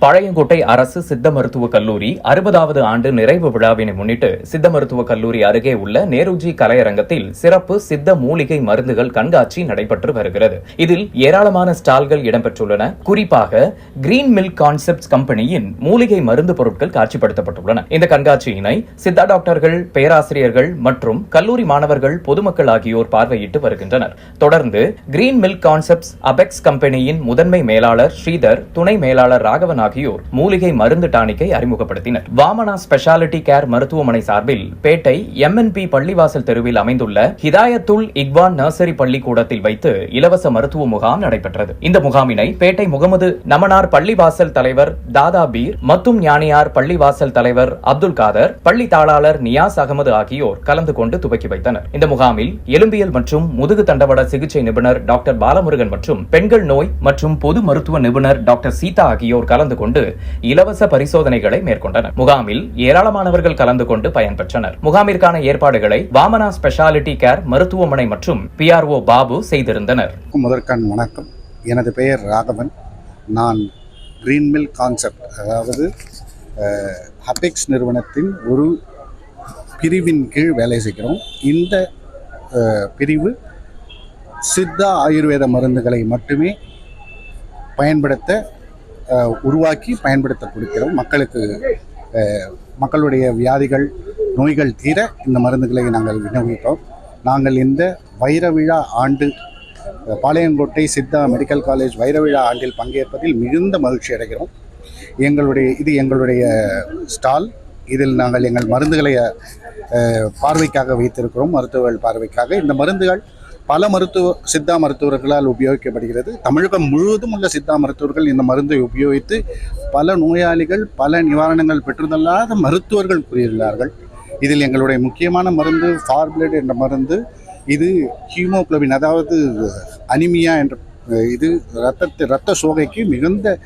பாளையங்கோட்டை அரசு சித்த மருத்துவக் கல்லூரி 60வது ஆண்டு நிறைவு விழாவினை முன்னிட்டு சித்த மருத்துவக் கல்லூரி அருகே உள்ள நேருஜி கலையரங்கத்தில் சிறப்பு சித்த மூலிகை மருந்துகள் கண்காட்சி நடைபெற்று வருகிறது. இதில் ஏராளமான ஸ்டால்கள் இடம்பெற்றுள்ளன. குறிப்பாக கிரீன் மில்க் கான்செப்ட்ஸ் கம்பெனியின் மூலிகை மருந்து பொருட்கள் காட்சிப்படுத்தப்பட்டுள்ளன. இந்த கண்காட்சியினை சித்தா டாக்டர்கள், பேராசிரியர்கள் மற்றும் கல்லூரி மாணவர்கள், பொதுமக்கள் ஆகியோர் பார்வையிட்டு வருகின்றனர். தொடர்ந்து கிரீன் மில்க் கான்செப்ட்ஸ் அபெக்ஸ் கம்பெனியின் முதன்மை மேலாளர் ஸ்ரீதர், துணை மேலாளர் ராகவன் ஆகியோர் மூலிகை மருந்து டானிக்கை அறிமுகப்படுத்தினர். வாமனா ஸ்பெஷாலிட்டி கேர் மருத்துவமனை சார்பில் பேட்டை MNP பள்ளிவாசல் தெருவில் அமைந்துள்ள ஹிதாயத்துல் இக்வான் நர்சரி பள்ளிக்கூடத்தில் வைத்து இலவச மருத்துவ முகாம் நடைபெற்றது. இந்த முகாமினை பேட்டை முகமது நமனார் பள்ளிவாசல் தலைவர் தாதா பீர், மத்தும் ஞானியார் பள்ளிவாசல் தலைவர் அப்துல் காதர், பள்ளி தாளாளர் நியாஸ் அகமது ஆகியோர் கலந்து கொண்டு துவக்கி வைத்தனர். இந்த முகாமில் எலும்பியல் மற்றும் முதுகு தண்டவட சிகிச்சை நிபுணர் டாக்டர் பாலமுருகன் மற்றும் பெண்கள் நோய் மற்றும் பொது மருத்துவ நிபுணர் டாக்டர் சீதா ஆகியோர் கலந்து கொண்டு இலவச பரிசோதனைகளை மேற்கொண்டனர். முகாமில் ஏராளமானவர்கள் கலந்து கொண்டு பயன்பெற்றனர். முகாமிற்கான ஏற்பாடுகளை வாமனா ஸ்பெஷாலிட்டி கேர் மருத்துவமனை மற்றும் PRO பாபு செய்திருந்தனர். முதற்கண் வணக்கம். எனது பெயர் ராகவன். நான் கிரீன் மில்க் கான்செப்ட், அதாவது அபெக்ஸ் நிறுவனத்தின் ஒரு பிரிவின் கீழ் வேலை செய்கிறோம். இந்த பிரிவு சித்தா ஆயுர்வேத மருந்துகளை மட்டுமே உருவாக்கி பயன்படுத்த கொடுக்கிறோம். மக்களுடைய வியாதிகள், நோய்கள் தீர இந்த மருந்துகளை நாங்கள் விநியோகித்தோம். நாங்கள் இந்த வைரவிழா ஆண்டு பாளையங்கோட்டை சித்தா மெடிக்கல் காலேஜ் வைரவிழா ஆண்டில் பங்கேற்பதில் மிகுந்த மகிழ்ச்சி அடைகிறோம். இது எங்களுடைய ஸ்டால். இதில் நாங்கள் எங்கள் மருந்துகளை பார்வைக்காக வைத்திருக்கிறோம். மருத்துவர்கள் பார்வைக்காக இந்த மருந்துகள் பல சித்தா மருத்துவர்களால் உபயோகிக்கப்படுகிறது. தமிழகம் முழுவதும் உள்ள சித்தா மருத்துவர்கள் இந்த மருந்தை உபயோகித்து பல நோயாளிகள் பல நிவாரணங்கள் பெற்றுதல்லாத மருத்துவர்கள் கூறியுள்ளார்கள். இதில் எங்களுடைய முக்கியமான மருந்து ஃபார்பிளட் என்ற மருந்து. இது ஹீமோகுளோபின், அதாவது அனிமியா என்ற இது இரத்த சோகைக்கு மிகுந்த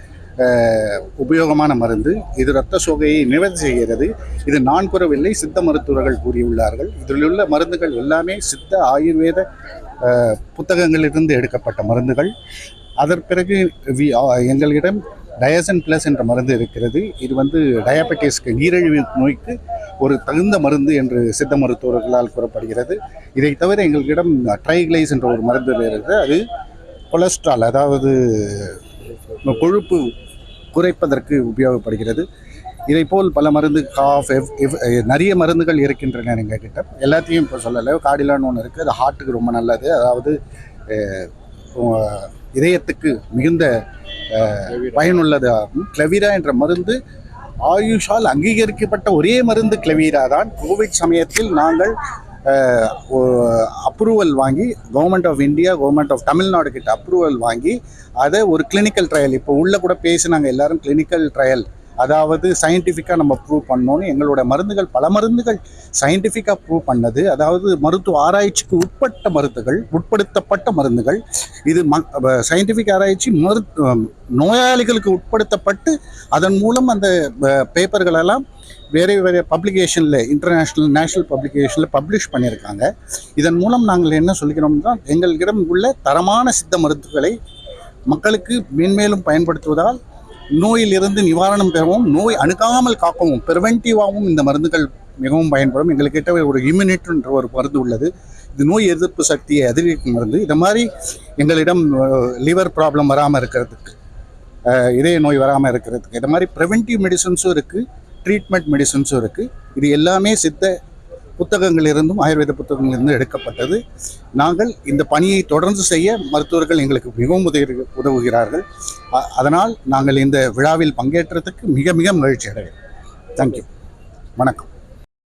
உபயோகமான மருந்து. இது இரத்த சோகையை நிவர்த்தி செய்கிறது. இது நான் கூறவில்லை, சித்த மருத்துவர்கள் கூறியுள்ளார்கள். இதில் உள்ள மருந்துகள் எல்லாமே சித்த ஆயுர்வேத புத்தகங்களிலிருந்து எடுக்கப்பட்ட மருந்துகள். அதற்கு பிறகு எங்களிடம் டயசன் பிளஸ் என்ற மருந்து இருக்கிறது. இது டயபெட்டிஸ்க்கு, நீரிழிவு நோய்க்கு ஒரு தகுந்த மருந்து என்று சித்த மருத்துவர்களால் கூறப்படுகிறது. இதை தவிர எங்களிடம் ட்ரைகிளைஸ் என்ற ஒரு மருந்து இருக்கிறது. அது கொலஸ்ட்ரால், அதாவது கொழுப்பு குறைப்பதற்கு உபயோகப்படுகிறது. இதைப்போல் பல மருந்து, காஃப், நிறைய மருந்துகள் இருக்கின்றன எங்கள் கிட்ட. எல்லாத்தையும் இப்போ சொல்லலை. கார்டிலான்னு ஒன்று இருக்குது, அது ஹார்ட்டுக்கு ரொம்ப நல்லது. அதாவது இதயத்துக்கு மிகுந்த பயனுள்ளதாகும். கிளவீரா என்ற மருந்து ஆயுஷால் அங்கீகரிக்கப்பட்ட ஒரே மருந்து கிளவீரா தான். கோவிட் சமயத்தில் நாங்கள் அப்ரூவல் வாங்கி government of India, government of Tamil Nadu கிட்ட அப்ரூவல் வாங்கி அதை ஒரு கிளினிக்கல் ட்ரையல், இப்போ உள்ள கூட பேசினாங்க எல்லாரும், கிளினிக்கல் ட்ரையல், அதாவது சயின்டிஃபிக்காக நம்ம ப்ரூவ் பண்ணோன்னு. எங்களோட மருந்துகள், பல மருந்துகள் சயின்டிஃபிக்காக ப்ரூவ் பண்ணது, அதாவது மருத்துவ ஆராய்ச்சிக்கு உட்படுத்தப்பட்ட மருந்துகள். இது சயின்டிஃபிக் ஆராய்ச்சி நோயாளிகளுக்கு உட்படுத்தப்பட்டு அதன் மூலம் அந்த பேப்பர்களெல்லாம் வேறு பப்ளிகேஷனில், இன்டர்நேஷ்னல், நேஷ்னல் பப்ளிகேஷனில் பப்ளிஷ் பண்ணியிருக்காங்க. இதன் மூலம் நாங்கள் என்ன சொல்கிறோம்னா, எங்களிடம் உள்ள தரமான சித்த மருந்துகளை மக்களுக்கு மேன்மேலும் பயன்படுத்துவதால் நோயிலிருந்து நிவாரணம் பெறவும், நோய் அணுகாமல் காக்கவும், ப்ரிவென்டிவாகவும் இந்த மருந்துகள் மிகவும் பயன்படும். எங்கள்கிட்ட ஒரு இம்யூனிட்டி என்ற ஒரு மருந்து உள்ளது. இது நோய் எதிர்ப்பு சக்தியை அதிகரிக்கும் மருந்து. இது மாதிரி எங்களிடம் லிவர் ப்ராப்ளம் வராமல் இருக்கிறதுக்கு, இதய நோய் வராமல் இருக்கிறதுக்கு, இது மாதிரி ப்ரிவென்டிவ் மெடிசன்ஸும் இருக்குது, ட்ரீட்மெண்ட் மெடிசன்ஸும் இருக்குது. இது எல்லாமே சித்த புத்தகங்களிலிருந்தும் ஆயுர்வேத புத்தகங்களிலிருந்து எடுக்கப்பட்டது. நாங்கள் இந்த பணியை தொடர்ந்து செய்ய மருத்துவர்கள் எங்களுக்கு மிகவும் உதவுகிறார்கள். அதனால் நாங்கள் இந்த விழாவில் பங்கேற்றதுக்கு மிக மிக மகிழ்ச்சி அடைகிறோம். தேங்க்யூ. வணக்கம்.